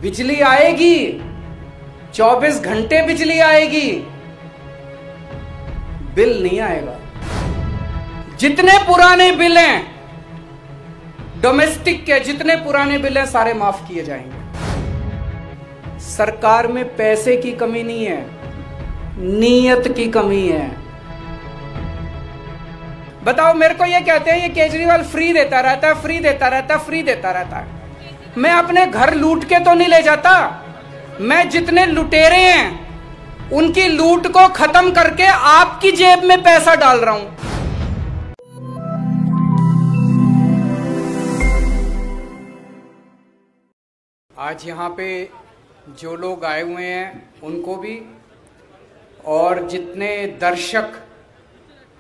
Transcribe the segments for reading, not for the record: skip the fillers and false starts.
बिजली आएगी, 24 घंटे बिजली आएगी, बिल नहीं आएगा। जितने पुराने बिल हैं, डोमेस्टिक के जितने पुराने बिल हैं, सारे माफ किए जाएंगे। सरकार में पैसे की कमी नहीं है, नीयत की कमी है। बताओ, मेरे को ये कहते हैं ये केजरीवाल फ्री देता रहता है, फ्री देता रहता है, फ्री देता रहता है। मैं अपने घर लूट के तो नहीं ले जाता, मैं जितने लुटेरे हैं उनकी लूट को खत्म करके आपकी जेब में पैसा डाल रहा हूं। आज यहाँ पे जो लोग आए हुए हैं उनको भी, और जितने दर्शक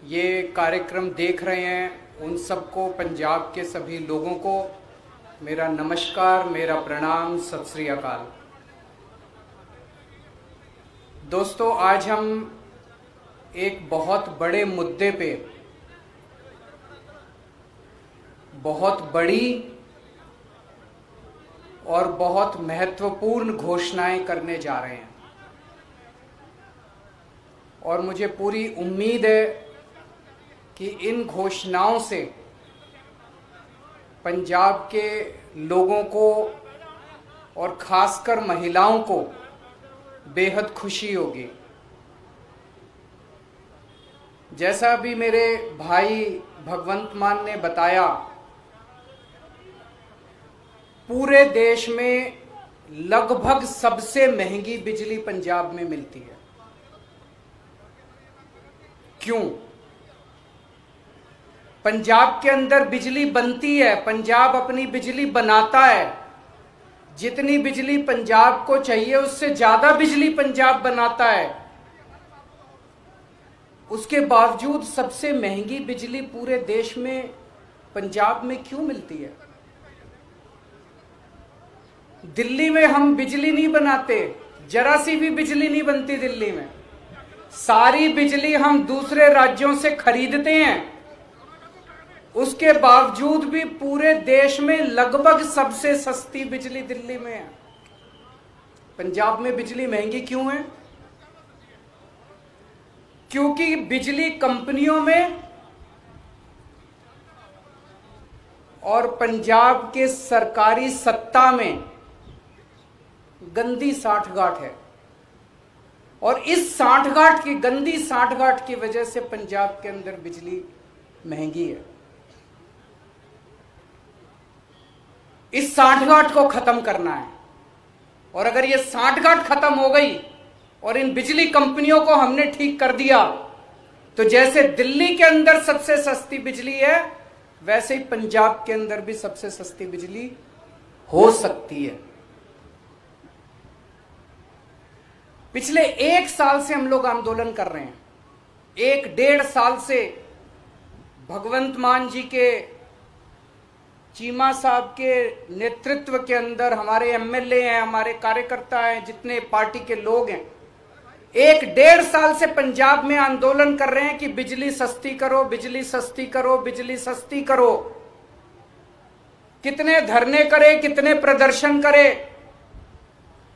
ये कार्यक्रम देख रहे हैं उन सबको, पंजाब के सभी लोगों को मेरा नमस्कार, मेरा प्रणाम, सत श्री अकाल। दोस्तों, आज हम एक बहुत बड़े मुद्दे पे बहुत बड़ी और बहुत महत्वपूर्ण घोषणाएं करने जा रहे हैं, और मुझे पूरी उम्मीद है कि इन घोषणाओं से पंजाब के लोगों को और खासकर महिलाओं को बेहद खुशी होगी। जैसा भी मेरे भाई भगवंत मान ने बताया, पूरे देश में लगभग सबसे महंगी बिजली पंजाब में मिलती है। क्यों? पंजाब के अंदर बिजली बनती है, पंजाब अपनी बिजली बनाता है। जितनी बिजली पंजाब को चाहिए उससे ज्यादा बिजली पंजाब बनाता है। उसके बावजूद सबसे महंगी बिजली पूरे देश में पंजाब में क्यों मिलती है? दिल्ली में हम बिजली नहीं बनाते, जरा सी भी बिजली नहीं बनती दिल्ली में। सारी बिजली हम दूसरे राज्यों से खरीदते हैं। उसके बावजूद भी पूरे देश में लगभग सबसे सस्ती बिजली दिल्ली में है। पंजाब में बिजली महंगी क्यों है? क्योंकि बिजली कंपनियों में और पंजाब के सरकारी सत्ता में गंदी साठगांठ है, और इस साठगांठ की, गंदी साठगांठ की वजह से पंजाब के अंदर बिजली महंगी है। इस साठगांठ को खत्म करना है, और अगर ये साठगांठ खत्म हो गई और इन बिजली कंपनियों को हमने ठीक कर दिया, तो जैसे दिल्ली के अंदर सबसे सस्ती बिजली है, वैसे ही पंजाब के अंदर भी सबसे सस्ती बिजली हो सकती है। पिछले 1 साल से हम लोग आंदोलन कर रहे हैं। 1-1.5 साल से भगवंत मान जी के, चीमा साहब के नेतृत्व के अंदर हमारे एमएलए हैं, हमारे कार्यकर्ता हैं, जितने पार्टी के लोग हैं, 1-1.5 साल से पंजाब में आंदोलन कर रहे हैं कि बिजली सस्ती करो, बिजली सस्ती करो, बिजली सस्ती करो। कितने धरने करे, कितने प्रदर्शन करे,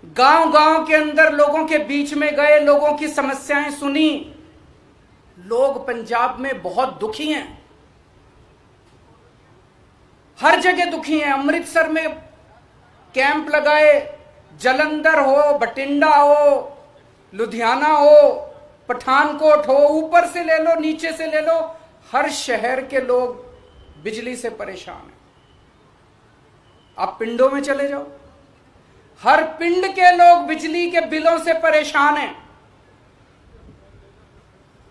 गांव-गांव के अंदर लोगों के बीच में गए, लोगों की समस्याएं सुनी। लोग पंजाब में बहुत दुखी हैं, हर जगह दुखी हैं। अमृतसर में कैंप लगाए, जलंधर हो, बठिंडा हो, लुधियाना हो, पठानकोट हो, ऊपर से ले लो, नीचे से ले लो, हर शहर के लोग बिजली से परेशान हैं। आप पिंडों में चले जाओ, हर पिंड के लोग बिजली के बिलों से परेशान हैं।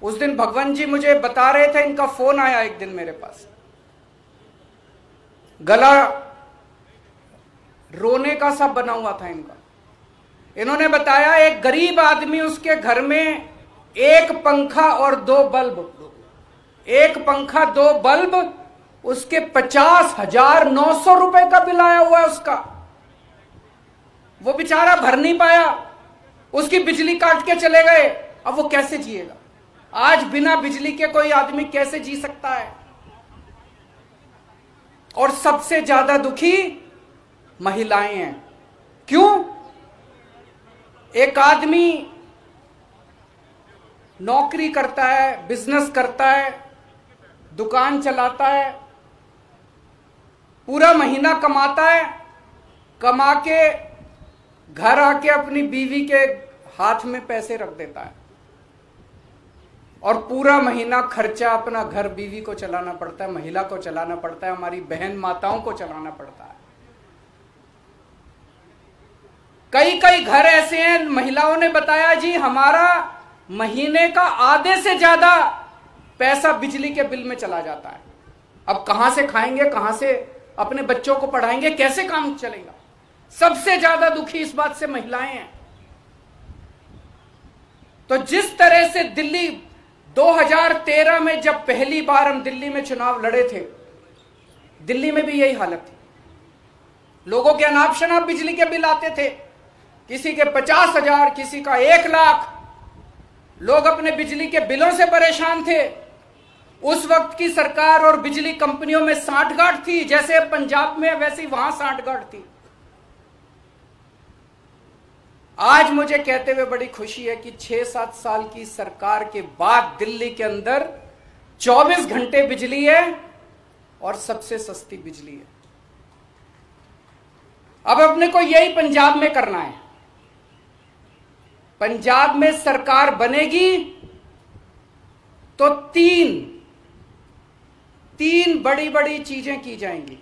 उस दिन भगवंत जी मुझे बता रहे थे, इनका फोन आया एक दिन मेरे पास, गला रोने का सा बना हुआ था इनका। इन्होंने बताया एक गरीब आदमी, उसके घर में 1 पंखा और 2 बल्ब, 1 पंखा 2 बल्ब, उसके 50,900 रुपए का बिल आया हुआ है उसका। वो बेचारा भर नहीं पाया, उसकी बिजली काट के चले गए। अब वो कैसे जिएगा? आज बिना बिजली के कोई आदमी कैसे जी सकता है? और सबसे ज्यादा दुखी महिलाएं हैं। क्यों? एक आदमी नौकरी करता है, बिजनेस करता है, दुकान चलाता है, पूरा महीना कमाता है, कमा के घर आके अपनी बीवी के हाथ में पैसे रख देता है और पूरा महीना खर्चा अपना घर बीवी को चलाना पड़ता है, महिला को चलाना पड़ता है, हमारी बहन माताओं को चलाना पड़ता है। कई कई घर ऐसे हैं, महिलाओं ने बताया जी हमारा महीने का आधे से ज्यादा पैसा बिजली के बिल में चला जाता है। अब कहां से खाएंगे, कहां से अपने बच्चों को पढ़ाएंगे, कैसे काम चलेगा? सबसे ज्यादा दुखी इस बात से महिलाएं हैं। तो जिस तरह से दिल्ली 2013 में जब पहली बार हम दिल्ली में चुनाव लड़े थे, दिल्ली में भी यही हालत थी। लोगों के अनाप शनाप बिजली के बिल आते थे, किसी के 50,000, किसी का 1 लाख। लोग अपने बिजली के बिलों से परेशान थे। उस वक्त की सरकार और बिजली कंपनियों में सांठगांठ थी, जैसे पंजाब में वैसे वहां सांठगांठ थी। आज मुझे कहते हुए बड़ी खुशी है कि 6-7 साल की सरकार के बाद दिल्ली के अंदर 24 घंटे बिजली है और सबसे सस्ती बिजली है। अब अपने को यही पंजाब में करना है। पंजाब में सरकार बनेगी तो तीन बड़ी बड़ी चीजें की जाएंगी।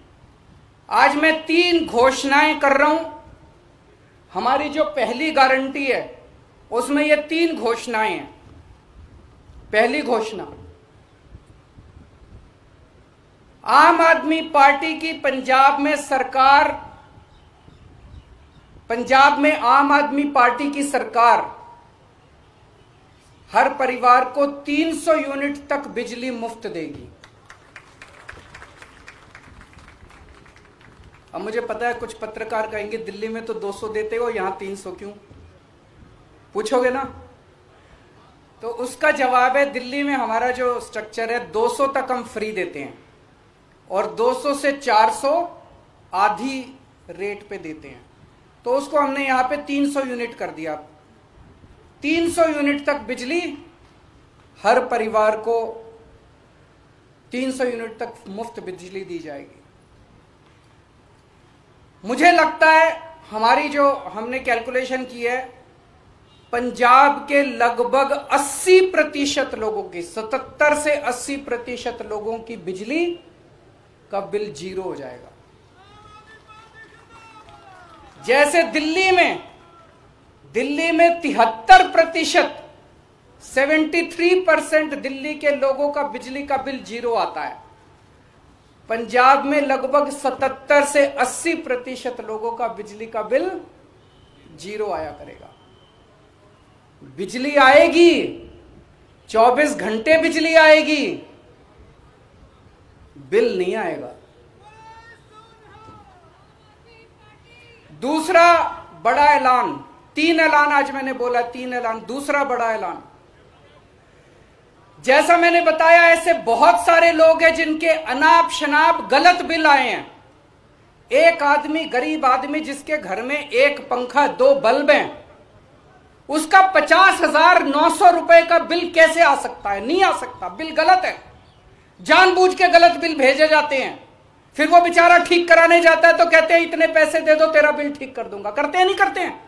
आज मैं 3 घोषणाएं कर रहा हूं। हमारी जो पहली गारंटी है उसमें ये 3 घोषणाएं हैं। पहली घोषणा, आम आदमी पार्टी की पंजाब में आम आदमी पार्टी की सरकार हर परिवार को 300 यूनिट तक बिजली मुफ्त देगी। अब मुझे पता है कुछ पत्रकार कहेंगे दिल्ली में तो 200 देते हो, यहां 300 क्यों? पूछोगे ना? तो उसका जवाब है, दिल्ली में हमारा जो स्ट्रक्चर है 200 तक हम फ्री देते हैं और 200 से 400 आधी रेट पे देते हैं। तो उसको हमने यहां पे 300 यूनिट कर दिया। 300 यूनिट तक बिजली हर परिवार को 300 यूनिट तक मुफ्त बिजली दी जाएगी। मुझे लगता है हमारी जो हमने कैलकुलेशन की है, पंजाब के लगभग 80% लोगों की, 77 से 80% लोगों की बिजली का बिल 0 हो जाएगा। जैसे दिल्ली में 73%, 73% दिल्ली के लोगों का बिजली का बिल 0 आता है। पंजाब में लगभग 77 से 80% लोगों का बिजली का बिल 0 आया करेगा। बिजली आएगी, 24 घंटे बिजली आएगी, बिल नहीं आएगा। दूसरा बड़ा ऐलान, 3 ऐलान आज मैंने बोला, 3 ऐलान। दूसरा बड़ा ऐलान, जैसा मैंने बताया ऐसे बहुत सारे लोग हैं जिनके अनाप शनाप गलत बिल आए हैं। एक आदमी, गरीब आदमी जिसके घर में 1 पंखा 2 बल्ब हैं, उसका 50,900 रुपए का बिल कैसे आ सकता है? नहीं आ सकता। बिल गलत है, जानबूझ के गलत बिल भेजे जाते हैं। फिर वो बेचारा ठीक कराने जाता है तो कहते हैं इतने पैसे दे दो तेरा बिल ठीक कर दूंगा। करते हैं नहीं करते हैं?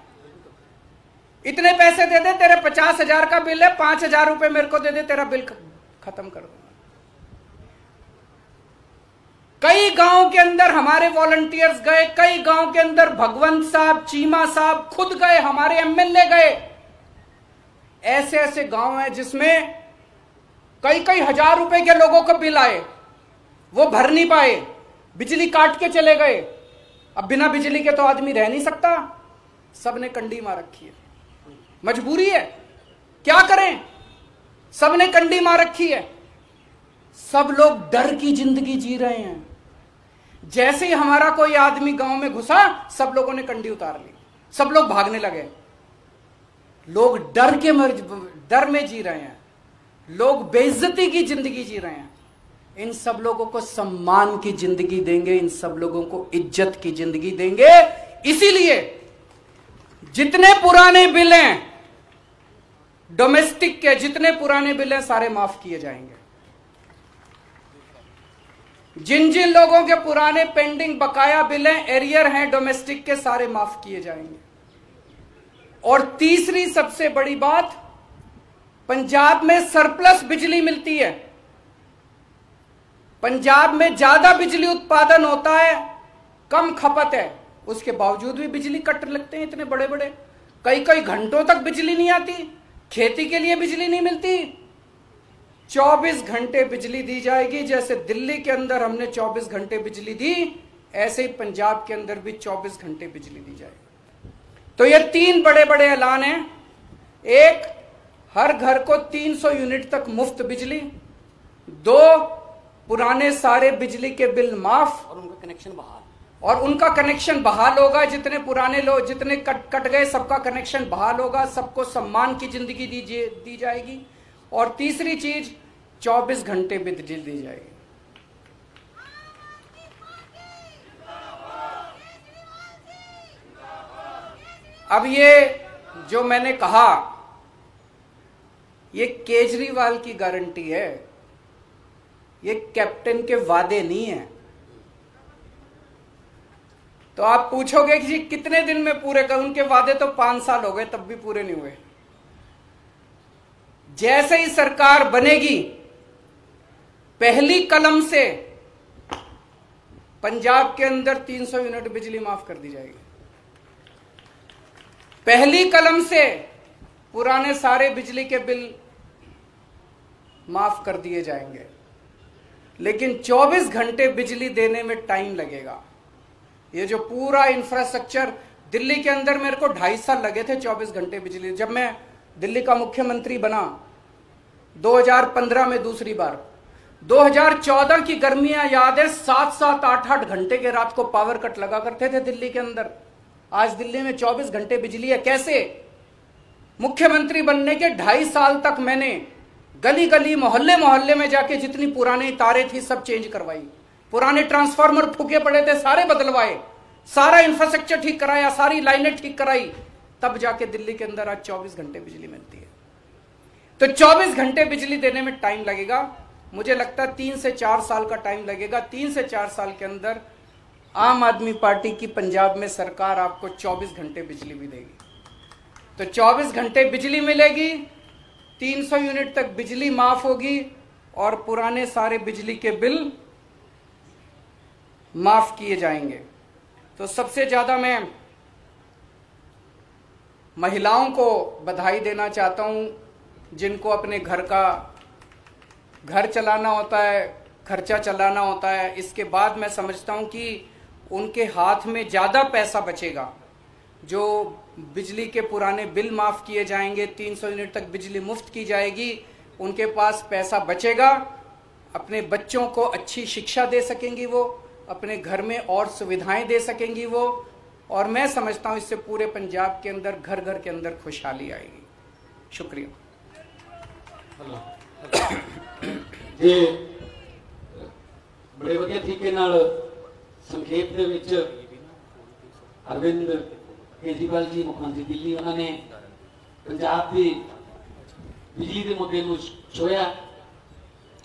इतने पैसे दे दे, तेरे 50,000 का बिल है, 5,000 रुपए मेरे को दे दे, तेरा बिल खत्म कर दूंगा। कई गांव के अंदर हमारे वॉलंटियर्स गए, कई गांव के अंदर भगवंत साहब, चीमा साहब खुद गए, हमारे एमएलए गए। ऐसे ऐसे गांव हैं जिसमें कई हजार रुपए के लोगों को बिल आए, वो भर नहीं पाए, बिजली काट के चले गए। अब बिना बिजली के तो आदमी रह नहीं सकता, सबने कंडी मार रखी है, मजबूरी है, क्या करें? सबने कंडी मार रखी है। सब लोग डर की जिंदगी जी रहे हैं। जैसे ही हमारा कोई आदमी गांव में घुसा, सब लोगों ने कंडी उतार ली, सब लोग भागने लगे। लोग डर में जी रहे हैं, लोग बेइज्जती की जिंदगी जी रहे हैं। इन सब लोगों को सम्मान की जिंदगी देंगे, इन सब लोगों को इज्जत की जिंदगी देंगे। इसीलिए जितने पुराने बिल हैं डोमेस्टिक के, जितने पुराने बिल हैं सारे माफ किए जाएंगे। जिन जिन लोगों के पुराने पेंडिंग बकाया बिल हैं, एरियर हैं डोमेस्टिक के, सारे माफ किए जाएंगे। और तीसरी सबसे बड़ी बात, पंजाब में सरप्लस बिजली मिलती है। पंजाब में ज्यादा बिजली उत्पादन होता है, कम खपत है, उसके बावजूद भी बिजली कट लगते हैं इतने बड़े बड़े, कई कई घंटों तक बिजली नहीं आती, खेती के लिए बिजली नहीं मिलती। 24 घंटे बिजली दी जाएगी। जैसे दिल्ली के अंदर हमने 24 घंटे बिजली दी, ऐसे ही पंजाब के अंदर भी 24 घंटे बिजली दी जाएगी। तो ये 3 बड़े बड़े ऐलान हैं। एक, हर घर को 300 यूनिट तक मुफ्त बिजली। 2, पुराने सारे बिजली के बिल माफ और उनका कनेक्शन बहाल, और उनका कनेक्शन बहाल होगा। जितने पुराने लोग, जितने कट गए, सबका कनेक्शन बहाल होगा, सबको सम्मान की जिंदगी दी जाएगी। और तीसरी चीज, 24 घंटे बिजली दी जाएगी। अब ये जो मैंने कहा, ये केजरीवाल की गारंटी है, ये कैप्टन के वादे नहीं है। तो आप पूछोगे कि जी कितने दिन में पूरे कर, उनके वादे तो 5 साल हो गए तब भी पूरे नहीं हुए। जैसे ही सरकार बनेगी, पहली कलम से पंजाब के अंदर 300 यूनिट बिजली माफ कर दी जाएगी। पहली कलम से पुराने सारे बिजली के बिल माफ कर दिए जाएंगे। लेकिन 24 घंटे बिजली देने में टाइम लगेगा। ये जो पूरा इंफ्रास्ट्रक्चर दिल्ली के अंदर, मेरे को 2.5 साल लगे थे 24 घंटे बिजली। जब मैं दिल्ली का मुख्यमंत्री बना 2015 में दूसरी बार, 2014 की गर्मियां याद है, 7-7, 8-8 घंटे के रात को पावर कट लगा करते थे दिल्ली के अंदर। आज दिल्ली में 24 घंटे बिजली है। कैसे? मुख्यमंत्री बनने के 2.5 साल तक मैंने गली गली, मोहल्ले मोहल्ले में जाके जितनी पुरानी तारें थी सब चेंज करवाई, पुराने ट्रांसफार्मर फूके पड़े थे सारे बदलवाए, सारा इंफ्रास्ट्रक्चर ठीक कराया, सारी लाइनें ठीक कराई, तब जाके दिल्ली के अंदर आज 24 घंटे बिजली मिलती है। तो 24 घंटे बिजली देने में टाइम लगेगा। मुझे लगता है 3 से 4 साल का टाइम लगेगा। 3 से 4 साल के अंदर आम आदमी पार्टी की पंजाब में सरकार आपको 24 घंटे बिजली भी देगी। तो 24 घंटे बिजली मिलेगी, 300 यूनिट तक बिजली माफ होगी और पुराने सारे बिजली के बिल माफ किए जाएंगे। तो सबसे ज्यादा मैं महिलाओं को बधाई देना चाहता हूं, जिनको अपने घर चलाना होता है, खर्चा चलाना होता है। इसके बाद मैं समझता हूं कि उनके हाथ में ज्यादा पैसा बचेगा। जो बिजली के पुराने बिल माफ किए जाएंगे, 300 यूनिट तक बिजली मुफ्त की जाएगी, उनके पास पैसा बचेगा। अपने बच्चों को अच्छी शिक्षा दे सकेंगी वो, अपने घर में और सुविधाएं दे सकेंगी वो, और मैं समझता हूं इससे पूरे पंजाब के अंदर घर घर के अंदर खुशहाली आएगी। शुक्रिया। जे बड़े वधिया तरीके नाल संक्षेप दे विच अरविंद केजरीवाल जी मुख्यमंत्री दिल्ली, उन्होंने पंजाब की बिजली के मुद्दे को छुआ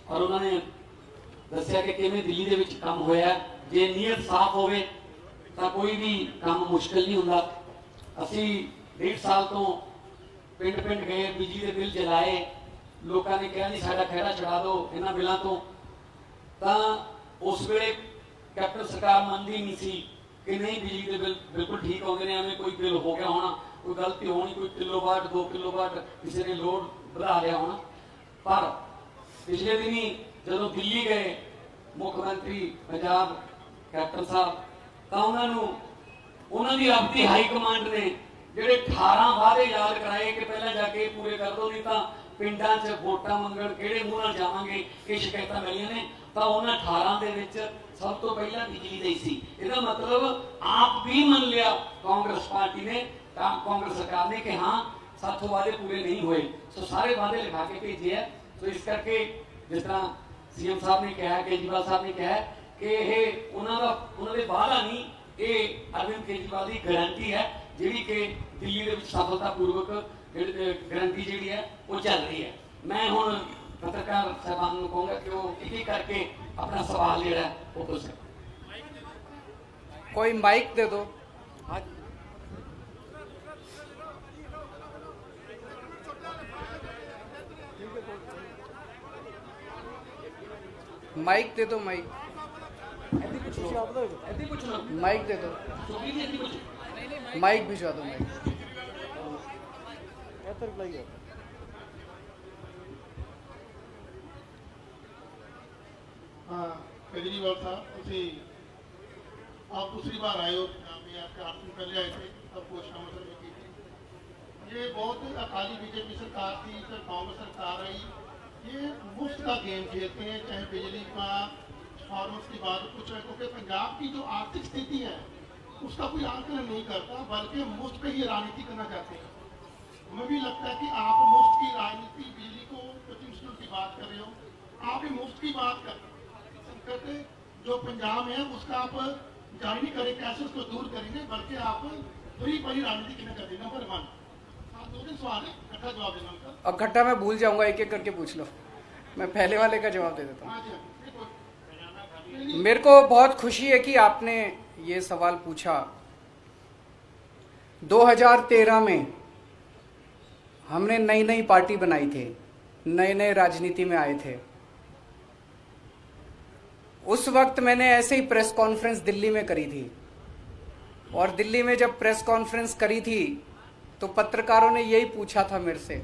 और उन्होंने दस्या कि किवें दिल्ली दे विच काम होया। जे नीयत साफ होवे तां कोई भी काम मुश्किल नहीं हुंदा। असीं 1.5 साल तो पिंड पिंड गए, बिजली के बिल जलाए, लोगों ने कहा जी साडा खैरा छड़ा दो इन्हां बिलों तो। उस वेले कैप्टन सरकार मनती नहीं सी कि नहीं बिजली के बिल बिल्कुल ठीक आते हैं, एवं कोई बिल हो गया होना, कोई गलती होनी, कोई किलोवाट 2 किलोवाट किसी ने लोड बढ़ा लिया होना। पर पिछले दिन ही जो दिल्ली गए मुख्यमंत्री पंजाब कैप्टन साहब, तो उन्होंने अपनी हाईकमांड ने जोड़े 18 वादे याद कराए कि पहले जाके पूरे कर दो, नहीं तो पिंडां च वोटां मंगण किहड़े मूंह नाल जावांगे, कि शिकायतां मिलियां ने। तो उन्होंने 18 दे विच सब तो पहला बिजली दी सी। इसका मतलब आप भी मन लिया कांग्रेस पार्टी ने, कांग्रेस सरकार ने कि हाँ साथों वादे पूरे नहीं हुए, सो सारे वादे लिखा के भेजे है। तो इस करके जिस तरह सीएम साहब ने कहा, केजरीवाल साहब ने कहा कि यह उन्होंने वादा नहीं, ये अरविंद केजरीवाल की गारंटी है ਜਿਹੜੀ ਕਿ ਦਿੱਲੀ ਦੇ ਵਿੱਚ ਸਫਲਤਾਪੂਰਵਕ ਗਰੰਟੀ ਜਿਹੜੀ ਹੈ ਉਹ ਚੱਲ ਰਹੀ ਹੈ। ਮੈਂ ਹੁਣ ਪੱਤਰਕਾਰ ਸਾਹਿਬਾਨ ਨੂੰ ਕਹੂੰਗਾ ਕਿ ਉਹ ਇੱਕ ਇੱਕ ਕਰਕੇ अपना सवाल ਜਿਹੜਾ ਉਹ ਪੁੱਛ ਸਕਣ। कोई माइक दे दो। माइक दे दो, माइक माइक दे दो, माइक भिजवा दो, माइक। हाँ, केजरीवाल साहब, आप दूसरी बार आए हो पंजाब में, आपके 8 दिन पहले आए थे, तब घोषणा मतलब में की थी। ये बहुत अकाली बीजेपी सरकार थी, फिर कांग्रेस सरकार आई, ये मुफ्त का गेम खेलते हैं, चाहे बिजली का फार्मर्स की बात कुछ है, क्योंकि पंजाब की जो आर्थिक स्थिति है उसका कोई आंकलन नहीं करता, बल्कि मुफ्त पे ही राजनीति करना चाहते हैं। हमें भी लगता है कि आप मुफ्त की राजनीति, बिजली को कोचिंग इंस्टीट्यूट की बात कर रहे हो, आप ही मुफ्त की बात कर, जो पंजाब है उसका आप जारी नहीं करें कैसे उसको दूर करेंगे, बल्कि आप फ्री बड़ी राजनीति क्यों कर देना। नंबर 1, 2 सवाल है, इकट्ठा जवाब देना उनका। अब इकट्ठा मैं भूल जाऊंगा, एक एक करके पूछ लो, मैं पहले वाले का जवाब दे देता हूँ। मेरे को बहुत खुशी है कि आपने ये सवाल पूछा। 2013 में हमने नई नई पार्टी बनाई थी, नए नए राजनीति में आए थे। उस वक्त मैंने ऐसे ही प्रेस कॉन्फ्रेंस दिल्ली में करी थी, और दिल्ली में जब प्रेस कॉन्फ्रेंस करी थी तो पत्रकारों ने यही पूछा था मेरे से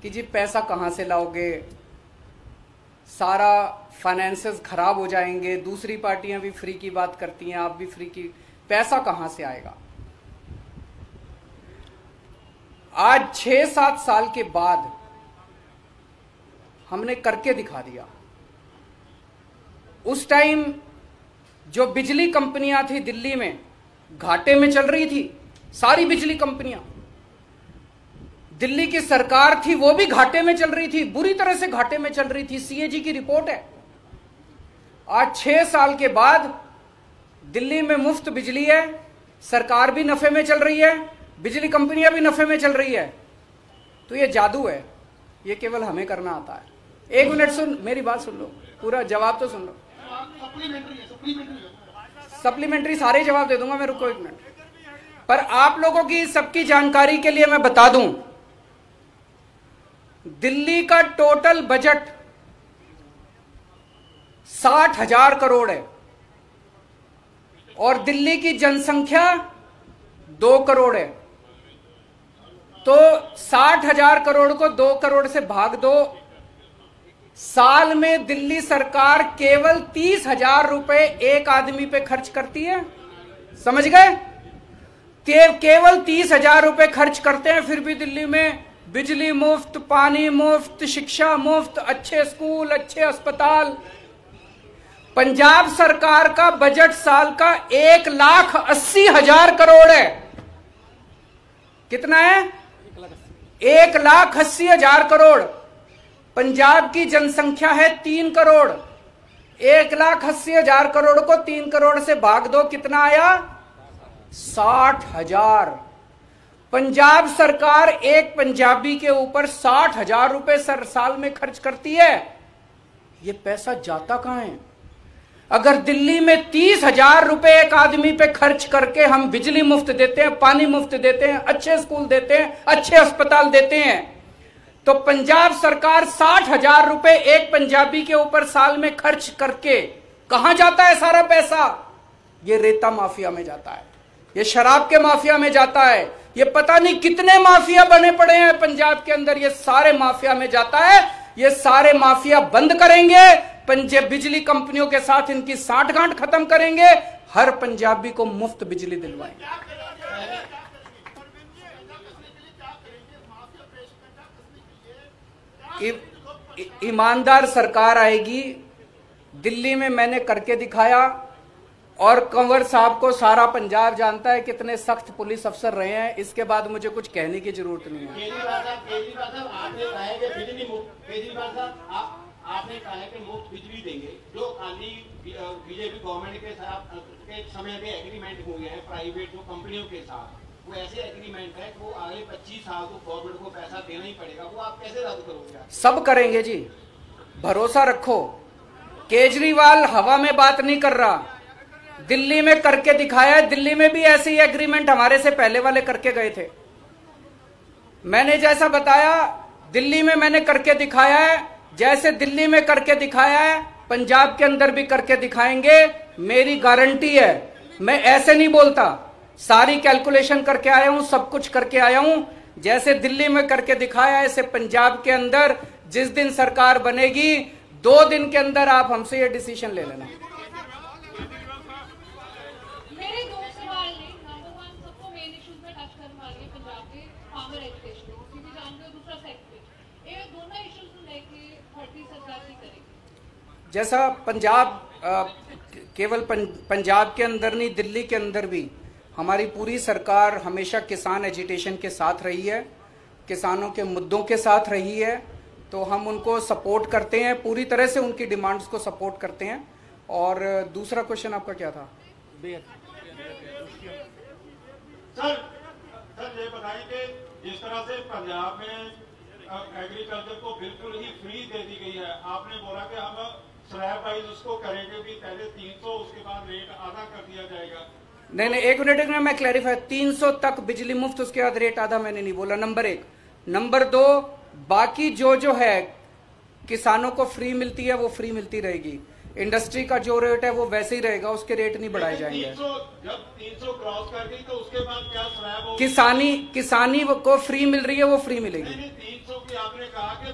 कि जी पैसा कहाँ से लाओगे, सारा फाइनेंसेस खराब हो जाएंगे, दूसरी पार्टियां भी फ्री की बात करती हैं, आप भी फ्री की, पैसा कहाँ से आएगा। आज 6-7 साल के बाद हमने करके दिखा दिया। उस टाइम जो बिजली कंपनियां थी दिल्ली में घाटे में चल रही थी, सारी बिजली कंपनियां, दिल्ली की सरकार थी वो भी घाटे में चल रही थी, बुरी तरह से घाटे में चल रही थी। सीएजी की रिपोर्ट है। आज 6 साल के बाद दिल्ली में मुफ्त बिजली है, सरकार भी नफे में चल रही है, बिजली कंपनियां भी नफे में चल रही है। तो ये जादू है, ये केवल हमें करना आता है। 1 मिनट सुन, मेरी बात सुन लो, पूरा जवाब तो सुन लो। सप्लीमेंट्री सारे जवाब दे दूंगा मैं, रुको 1 मिनट। पर आप लोगों की सबकी जानकारी के लिए मैं बता दूं, दिल्ली का टोटल बजट 60,000 करोड़ है और दिल्ली की जनसंख्या 2 करोड़ है। तो 60,000 करोड़ को 2 करोड़ से भाग दो, साल में दिल्ली सरकार केवल 30,000 रुपए एक आदमी पे खर्च करती है। समझ गए? केवल 30,000 रुपए खर्च करते हैं, फिर भी दिल्ली में बिजली मुफ्त, पानी मुफ्त, शिक्षा मुफ्त, अच्छे स्कूल, अच्छे अस्पताल। पंजाब सरकार का बजट साल का 1,80,000 करोड़ है। कितना है? 1,80,000 करोड़। पंजाब की जनसंख्या है 3 करोड़। 1,80,000 करोड़ को 3 करोड़ से भाग दो, कितना आया? 60,000। पंजाब सरकार एक पंजाबी के ऊपर 60,000 रुपए साल में खर्च करती है। ये पैसा जाता कहां है? अगर दिल्ली में 30,000 रुपए एक आदमी पे खर्च करके हम बिजली मुफ्त देते हैं, पानी मुफ्त देते हैं, अच्छे स्कूल देते हैं, अच्छे अस्पताल देते हैं, तो पंजाब सरकार 60,000 रुपए एक पंजाबी के ऊपर साल में खर्च करके कहां जाता है सारा पैसा? ये रेता माफिया में जाता है, ये शराब के माफिया में जाता है, ये पता नहीं कितने माफिया बने पड़े हैं पंजाब के अंदर, ये सारे माफिया में जाता है। ये सारे माफिया बंद करेंगे, पंजाब बिजली कंपनियों के साथ इनकी साठगांठ खत्म करेंगे, हर पंजाबी को मुफ्त बिजली दिलवाएंगे। ईमानदार सरकार आएगी। दिल्ली में मैंने करके दिखाया, और कंवर साहब को सारा पंजाब जानता है कितने सख्त पुलिस अफसर रहे हैं। इसके बाद मुझे कुछ कहने की जरूरत नहीं है। आपने कहा है कि मुफ्त बिजली देंगे, जो खाली बीजेपी गवर्नमेंट के साथ के समय में एग्रीमेंट हो गया है प्राइवेट जो कंपनियों के साथ, वो ऐसे एग्रीमेंट है कि वो अगले 25 साल को गवर्नमेंट को पैसा देना ही पड़ेगा, वो आप कैसे रद्द करोगे? सब करेंगे जी, भरोसा रखो। केजरीवाल हवा में बात नहीं कर रहा, दिल्ली में करके दिखाया है। दिल्ली में भी ऐसे ही एग्रीमेंट हमारे से पहले वाले करके गए थे। मैंने जैसा बताया दिल्ली में मैंने करके दिखाया है, जैसे दिल्ली में करके दिखाया है पंजाब के अंदर भी करके दिखाएंगे, मेरी गारंटी है। मैं ऐसे नहीं बोलता, सारी कैलकुलेशन करके आया हूं, सब कुछ करके आया हूं। जैसे दिल्ली में करके दिखाया है, ऐसे पंजाब के अंदर जिस दिन सरकार बनेगी 2 दिन के अंदर आप हमसे ये डिसीजन ले लेना। मेरे 2 सवाल हैं। नंबर 1, सबको मेन इश्यूज में टच करने वाले पंजाब के फार्मर एजुकेशन, उसी भी जानते हो, दूसरा सेक्टर, ये दोनों इश्यूज को लेके पार्टी सरकार की करेगी। जैसा पंजाब केवल पंजाब के अंदर नहीं, दिल्ली के अंदर भी हमारी पूरी सरकार हमेशा किसान एजिटेशन के साथ रही है, किसानों के मुद्दों के साथ रही है। तो हम उनको सपोर्ट करते हैं, पूरी तरह से उनकी डिमांड्स को सपोर्ट करते हैं। और दूसरा क्वेश्चन आपका क्या था? सर ये बताइए कि जिस तरह से पंजाब में एग्रीकल्चर को बिल्कुल ही फ्री दे दी गई है, आपने बोला कि हम स्लैब वाइज उसको करेंगे भी, पहले 300 उसके बाद रेट आधा कर दिया जाएगा। नहीं, 1 मिनट में मैं क्लैरिफाई, 300 तक बिजली मुफ्त, उसके बाद रेट आधा मैंने नहीं बोला। नंबर 1। नंबर 2, बाकी जो है किसानों को फ्री मिलती है वो फ्री मिलती रहेगी। इंडस्ट्री का जो रेट है वो वैसे ही रहेगा, उसके रेट नहीं बढ़ाए जाएंगे। जब 300 क्रॉस कर गई तो उसके बाद क्या स्लैब होगा? किसानी को फ्री मिल रही है, वो फ्री मिलेगी। 300 की आपने कहा कि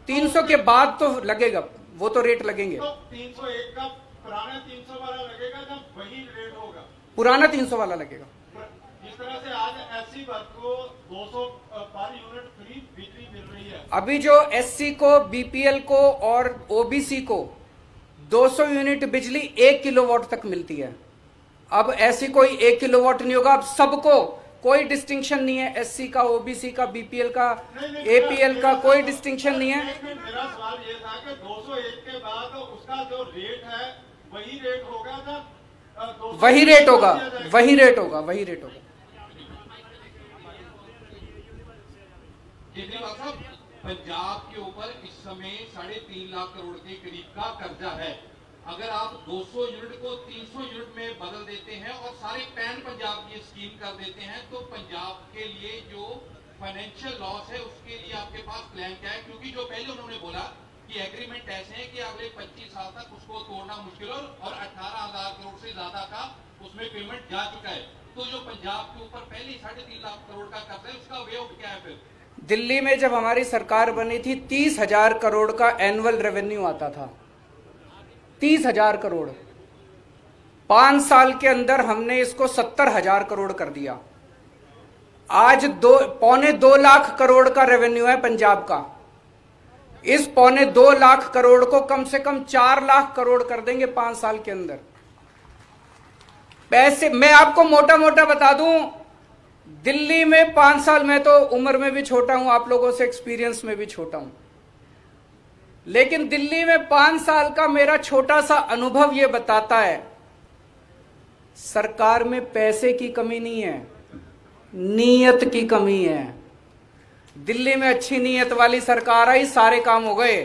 300 के बाद तो लगेगा, वो तो रेट लगेंगे। तो 301 का पुराना 300 वाला लगेगा जब वही रेट होगा? पुराना 300 वाला लगेगा। जिस तरह से आज एससी वर्ग को 200 पर यूनिट फ्री बिजली मिल रही है, अभी जो एससी को, बीपीएल को और ओबीसी को 200 यूनिट बिजली 1 किलोवाट तक मिलती है। अब ऐसी कोई 1 किलोवाट नहीं होगा, अब सबको कोई डिस्टिंक्शन नहीं है, एससी का, ओबीसी का, बीपीएल का, एपीएल का, कोई डिस्टिंक्शन नहीं है। मेरा सवाल ये था कि 201 के बाद उसका जो रेट है वही रेट होगा जब वही रेट होगा, वही रेट होगा, वही रेट होगा। केजरीवाल साहब, पंजाब के ऊपर इस समय 3.5 लाख करोड़ के करीब का कर्जा है। अगर आप 200 यूनिट को 300 यूनिट में बदल देते हैं और सारे पैन पंजाब की स्कीम कर देते हैं, तो पंजाब के लिए जो फाइनेंशियल लॉस है उसके लिए आपके पास प्लान क्या है? क्योंकि जो पहले उन्होंने बोला कि एग्रीमेंट ऐसे हैं कि अगले 25 साल तक उसको तोड़ना मुश्किल हो, और 18,000 करोड़ से ज्यादा का उसमें पेमेंट जा चुका है। तो जो पंजाब के ऊपर पहले 3.5 लाख करोड़ का कर्ज है, उसका वे आउट क्या है? फिर दिल्ली में जब हमारी सरकार बनी थी 30,000 करोड़ का एनुअल रेवेन्यू आता था, 30,000 करोड़। 5 साल के अंदर हमने इसको 70,000 करोड़ कर दिया। आज 2.25 लाख करोड़ का रेवेन्यू है पंजाब का। इस 2.25 लाख करोड़ को कम से कम 4 लाख करोड़ कर देंगे 5 साल के अंदर। पैसे मैं आपको मोटा मोटा बता दूं, दिल्ली में 5 साल, मैं तो उम्र में भी छोटा हूं, आप लोगों से एक्सपीरियंस में भी छोटा हूं, लेकिन दिल्ली में 5 साल का मेरा छोटा सा अनुभव यह बताता है, सरकार में पैसे की कमी नहीं है, नीयत की कमी है। दिल्ली में अच्छी नीयत वाली सरकार आई, सारे काम हो गए।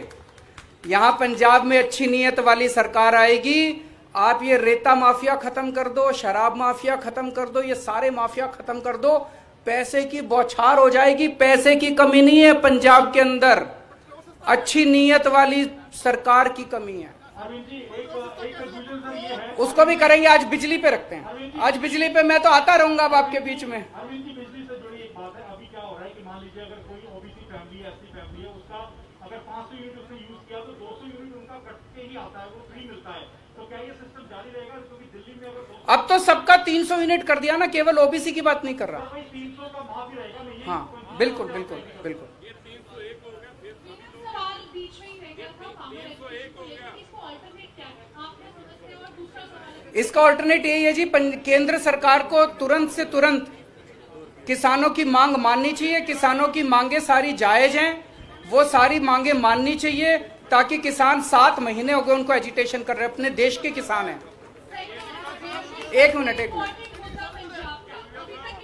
यहां पंजाब में अच्छी नीयत वाली सरकार आएगी, आप ये रेता माफिया खत्म कर दो, शराब माफिया खत्म कर दो, ये सारे माफिया खत्म कर दो, पैसे की बौछार हो जाएगी। पैसे की कमी नहीं है पंजाब के अंदर, अच्छी नीयत वाली सरकार की कमी है। उसको भी करेंगे। आज बिजली पे रखते हैं, आज बिजली पे मैं तो आता रहूंगा अब आपके बीच में। अरविंद जी, बिजली से जुड़ी एक बात है। अभी क्या हो रहा है कि मान लीजिए अगर कोई ओबीसी फैमिली है, एससी फैमिली है, उसका अगर 500 यूनिट उसने यूज किया तो 200 यूनिट उनका कट के ही आता है, वो फ्री मिलता है। तो क्या ये सिस्टम जारी रहेगा? क्योंकि दिल्ली में अगर अब तो सबका 300 यूनिट कर दिया ना, केवल ओबीसी की बात नहीं कर रहा। 300 का भाव भी रहेगा नहीं? हाँ, बिल्कुल बिल्कुल बिल्कुल। सवाल बीच में ही रह गया था, फार्मर एजुकेशन को लेकर, इसको अल्टरनेट क्या है आपने समझते हो? और दूसरा सवाल इसका ऑल्टरनेट यही है जी, केंद्र सरकार को तुरंत से तुरंत किसानों की मांग माननी चाहिए। किसानों की मांगे सारी जायज हैं, वो सारी मांगे माननी चाहिए, ताकि किसान 7 महीने हो गए उनको एजिटेशन कर रहे हैं, अपने देश के किसान हैं। एक मिनट। पंजाब का अभी तक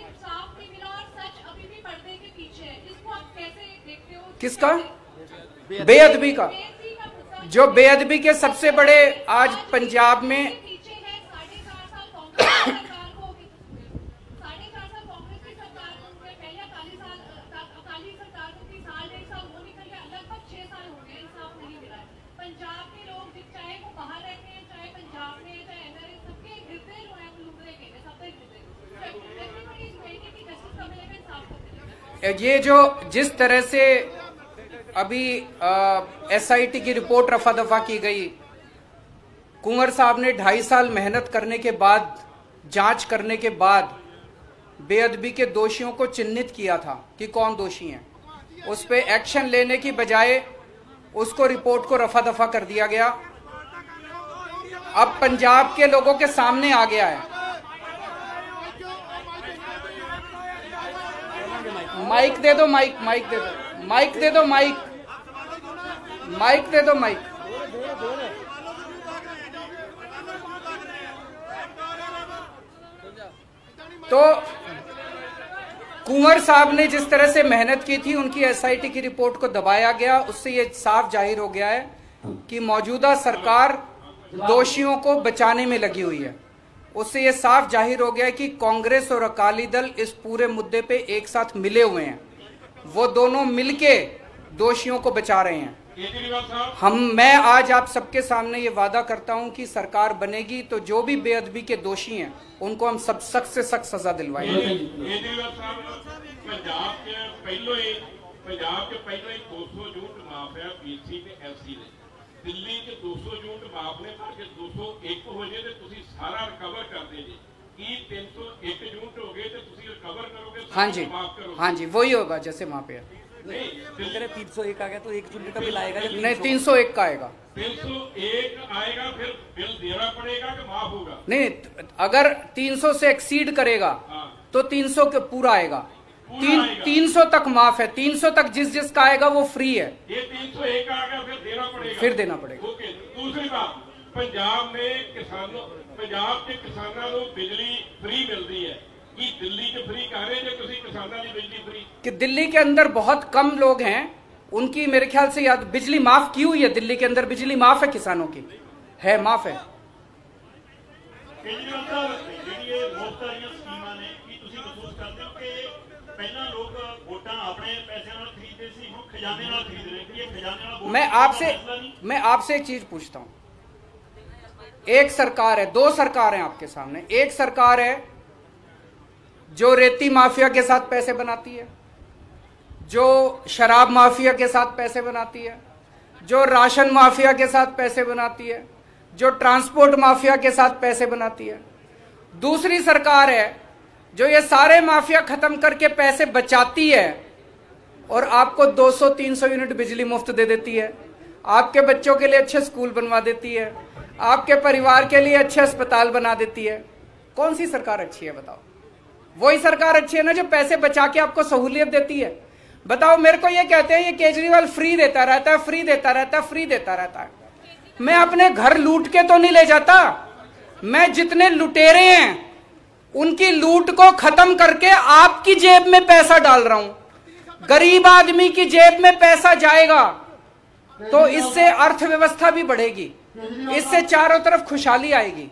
किसका? बेअदबी का। जो बेअदबी के सबसे बड़े आज पंजाब में पीछे है 4.5 साल कांग्रेस की सरकार को 4.5 साल कांग्रेस की सरकार को पहले अकाली सरकार को 3 साल 1.5 साल वो निकल गया, लगभग 6 साल हो गए, इंसाफ नहीं मिला है। पंजाब के लोग चाहे वो बाहर रहते हैं, चाहे पंजाब में, चाहे एनआरए, सबके हृदय जो है वो लुबरे गए हैं, सबके हृदय। एवरीबॉडी इज वेटिंग कि जस्टिस का मिलेगा, इंसाफ का मिलेगा। ये जो जिस तरह से अभी एसआईटी की रिपोर्ट रफा दफा की गई, कुंवर साहब ने 2.5 साल मेहनत करने के बाद, जांच करने के बाद बेअदबी के दोषियों को चिन्हित किया था कि कौन दोषी हैं। उस पे एक्शन लेने की बजाय उसको रिपोर्ट को रफा दफा कर दिया गया। अब पंजाब के लोगों के सामने आ गया है। माइक दे दो, माइक दे दो, माइक दे दो, माइक दे दो, माइक। तो कुंवर साहब ने जिस तरह से मेहनत की थी, उनकी एसआईटी की रिपोर्ट को दबाया गया। उससे ये साफ जाहिर हो गया है कि मौजूदा सरकार दोषियों को बचाने में लगी हुई है। उससे ये साफ जाहिर हो गया है कि कांग्रेस और अकाली दल इस पूरे मुद्दे पे एक साथ मिले हुए हैं। वो दोनों मिलके दोषियों को बचा रहे हैं। मैं आज आप सबके सामने ये वादा करता हूं कि सरकार बनेगी तो जो भी बेअदबी के दोषी हैं उनको हम सब सख्त से सख्त सजा दिलवाएंगे। पंजाब के पहले 200 यूनिट माफ है पीसी ਤੇ ਐਸਸੀ ਨੇ। ਦਿੱਲੀ ਚ 200 यूनिट माफ ने करके 201 हो जाए तो तुसी सारा रिकवर कर दे जी। की 301 यूनिट हो गए तो तुसी रिकवर करोगे? हाँ जी, हाँ जी, वही होगा जैसे वहां पे है। 301 आ गया तो 1 यूनिट का बिल आएगा? नहीं, 301 का आएगा। 301 आएगा, फिर बिल देना पड़ेगा कि माफ होगा? नहीं, अगर 300 से एक्सीड करेगा तो 300 के पूरा आएगा। 300 तक माफ है, 300 तक जिस का आएगा वो फ्री है। ये 301 आ गया, फिर देना पड़ेगा? फिर देना पड़ेगा। ओके। दूसरी बात, पंजाब के किसानों को बिजली फ्री मिलती है कि दिल्ली च फ्री कर रहे हैं? तुसी किसानों की बिजली फ्री? कि दिल्ली के अंदर बहुत कम लोग हैं, उनकी मेरे ख्याल से याद बिजली माफ की हुई है। दिल्ली के अंदर बिजली माफ है, किसानों की है, माफ है। केजरीवाल साहब, ਜਿਹੜੀ ਮੁਫਤ ਵਾਲੀਆਂ ਸਕੀਮਾਂ ਨੇ, ਕੀ ਤੁਸੀਂ ਮਹਿਸੂਸ ਕਰਦੇ ਹੋ ਕਿ ਪਹਿਲਾਂ ਲੋਕ ਵੋਟਾਂ ਆਪਣੇ ਪੈਸਿਆਂ ਨਾਲ ਖਰੀਦਦੇ ਸੀ, ਹੁਣ ਖਜ਼ਾਨੇ ਨਾਲ ਖਰੀਦ ਰਹੇ? ਕਿ ਇਹ ਖਜ਼ਾਨੇ ਨਾਲ ਵੋਟ? मैं आपसे एक चीज पूछता हूं। एक सरकार है, 2 सरकार है आपके सामने। एक सरकार है जो रेती माफिया के साथ पैसे बनाती है, जो शराब माफिया के साथ पैसे बनाती है, जो राशन माफिया के साथ पैसे बनाती है, जो ट्रांसपोर्ट माफिया के साथ पैसे बनाती है। दूसरी सरकार है जो ये सारे माफिया खत्म करके पैसे बचाती है और आपको 200-300 यूनिट बिजली मुफ्त दे देती है, आपके बच्चों के लिए अच्छे स्कूल बनवा देती है, आपके परिवार के लिए अच्छे अस्पताल बना देती है। कौन सी सरकार अच्छी है बताओ? वही सरकार अच्छी है ना जो पैसे बचा के आपको सहूलियत देती है। बताओ, मेरे को ये कहते हैं ये केजरीवाल फ्री देता रहता है, फ्री देता रहता है, फ्री देता रहता है। मैं अपने घर लूट के तो नहीं ले जाता, मैं जितने लुटेरे हैं उनकी लूट को खत्म करके आपकी जेब में पैसा डाल रहा हूं। गरीब आदमी की जेब में पैसा जाएगा तो इससे अर्थव्यवस्था भी बढ़ेगी, इससे चारों तरफ खुशहाली आएगी।